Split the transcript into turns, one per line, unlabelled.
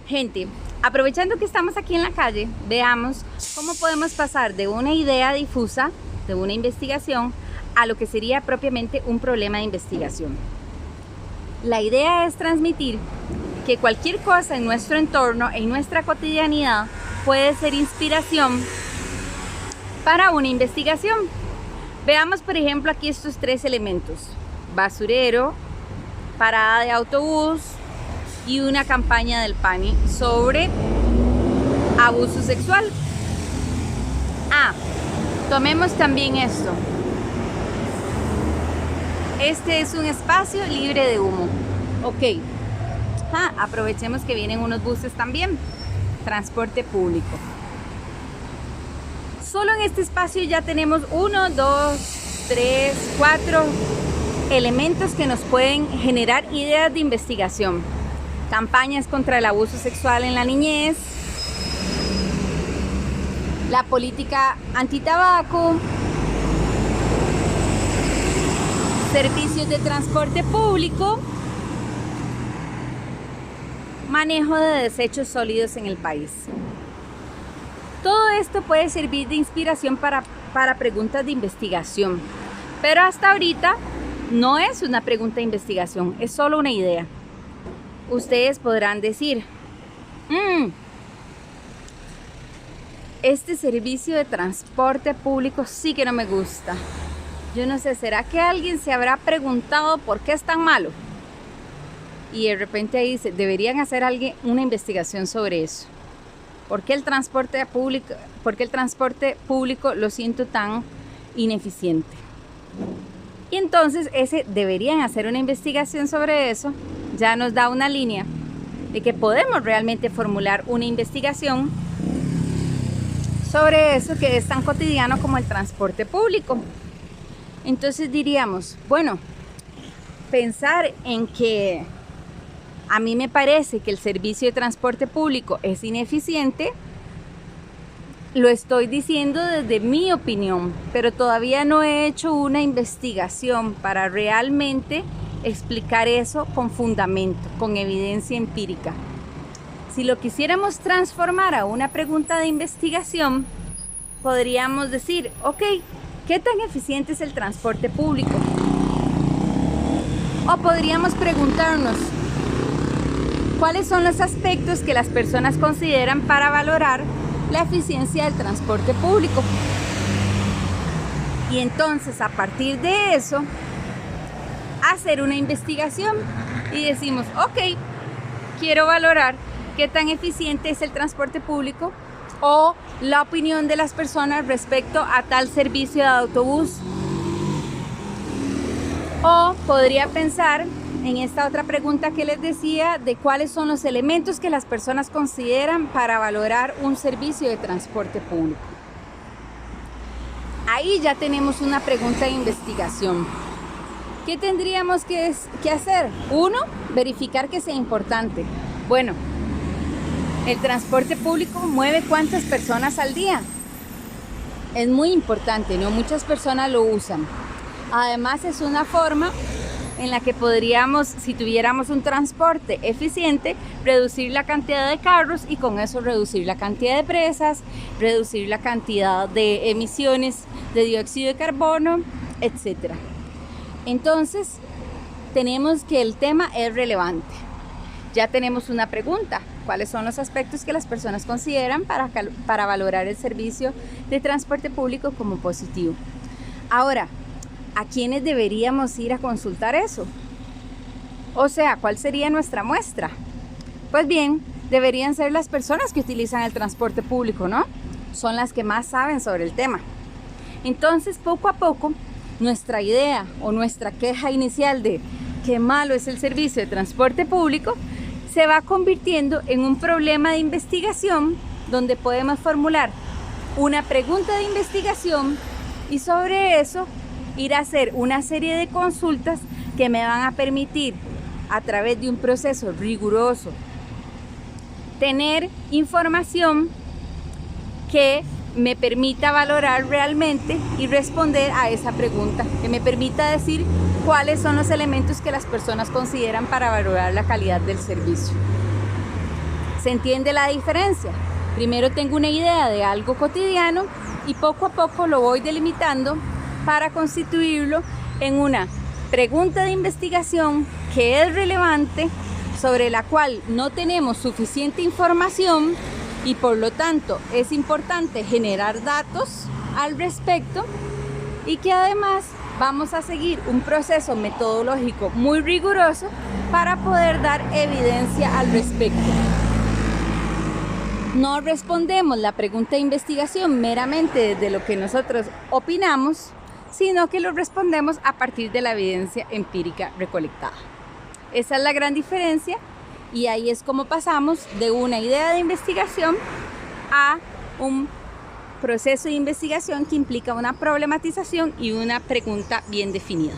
Gente, aprovechando que estamos aquí en la calle, veamos cómo podemos pasar de una idea difusa, de una investigación, a lo que sería propiamente un problema de investigación. La idea es transmitir que cualquier cosa en nuestro entorno, en nuestra cotidianidad, puede ser inspiración para una investigación. Veamos, por ejemplo, aquí estos tres elementos: basurero, parada de autobús y una campaña del PANI sobre abuso sexual. Tomemos también esto. Este es un espacio libre de humo. Ok. Aprovechemos que vienen unos buses también. Transporte público. Solo en este espacio ya tenemos 1, 2, 3, 4 elementos que nos pueden generar ideas de investigación. Campañas contra el abuso sexual en la niñez, la política antitabaco, servicios de transporte público, manejo de desechos sólidos en el país. Todo esto puede servir de inspiración para preguntas de investigación, pero hasta ahorita no es una pregunta de investigación, es solo una idea. Ustedes podrán decir, este servicio de transporte público sí que no me gusta. Yo no sé, ¿será que alguien se habrá preguntado por qué es tan malo? Y de repente ahí dice, deberían hacer una investigación sobre eso. ¿Por qué el transporte público lo siento tan ineficiente? Y entonces deberían hacer una investigación sobre eso. Ya nos da una línea de que podemos realmente formular una investigación sobre eso que es tan cotidiano como el transporte público. Entonces diríamos, bueno, pensar en que a mí me parece que el servicio de transporte público es ineficiente, lo estoy diciendo desde mi opinión, pero todavía no he hecho una investigación para realmente explicar eso con fundamento, con evidencia empírica. Si lo quisiéramos transformar a una pregunta de investigación, podríamos decir, ok, ¿qué tan eficiente es el transporte público? O podríamos preguntarnos, ¿cuáles son los aspectos que las personas consideran para valorar la eficiencia del transporte público? Y entonces, a partir de eso, hacer una investigación y decimos, ok, quiero valorar qué tan eficiente es el transporte público o la opinión de las personas respecto a tal servicio de autobús. O podría pensar en esta otra pregunta que les decía de cuáles son los elementos que las personas consideran para valorar un servicio de transporte público. Ahí ya tenemos una pregunta de investigación. ¿Qué tendríamos que hacer? 1, verificar que sea importante. Bueno, el transporte público mueve ¿cuántas personas al día? Es muy importante, no muchas personas lo usan. Además, es una forma en la que podríamos, si tuviéramos un transporte eficiente, reducir la cantidad de carros y con eso reducir la cantidad de presas, reducir la cantidad de emisiones de dióxido de carbono, etc. Entonces, tenemos que el tema es relevante. Ya tenemos una pregunta: ¿cuáles son los aspectos que las personas consideran para valorar el servicio de transporte público como positivo? Ahora, ¿a quiénes deberíamos ir a consultar eso? O sea, ¿cuál sería nuestra muestra? Pues bien, deberían ser las personas que utilizan el transporte público, ¿no? Son las que más saben sobre el tema. Entonces, poco a poco, nuestra idea o nuestra queja inicial de qué malo es el servicio de transporte público se va convirtiendo en un problema de investigación donde podemos formular una pregunta de investigación y sobre eso ir a hacer una serie de consultas que me van a permitir, a través de un proceso riguroso, tener información que me permita valorar realmente y responder a esa pregunta, que me permita decir cuáles son los elementos que las personas consideran para valorar la calidad del servicio. ¿Se entiende la diferencia? Primero tengo una idea de algo cotidiano y poco a poco lo voy delimitando para constituirlo en una pregunta de investigación que es relevante, sobre la cual no tenemos suficiente información y por lo tanto es importante generar datos al respecto, y que además vamos a seguir un proceso metodológico muy riguroso para poder dar evidencia al respecto. No respondemos la pregunta de investigación meramente desde lo que nosotros opinamos, sino que lo respondemos a partir de la evidencia empírica recolectada. Esa es la gran diferencia, y ahí es como pasamos de una idea de investigación a un proceso de investigación que implica una problematización y una pregunta bien definida.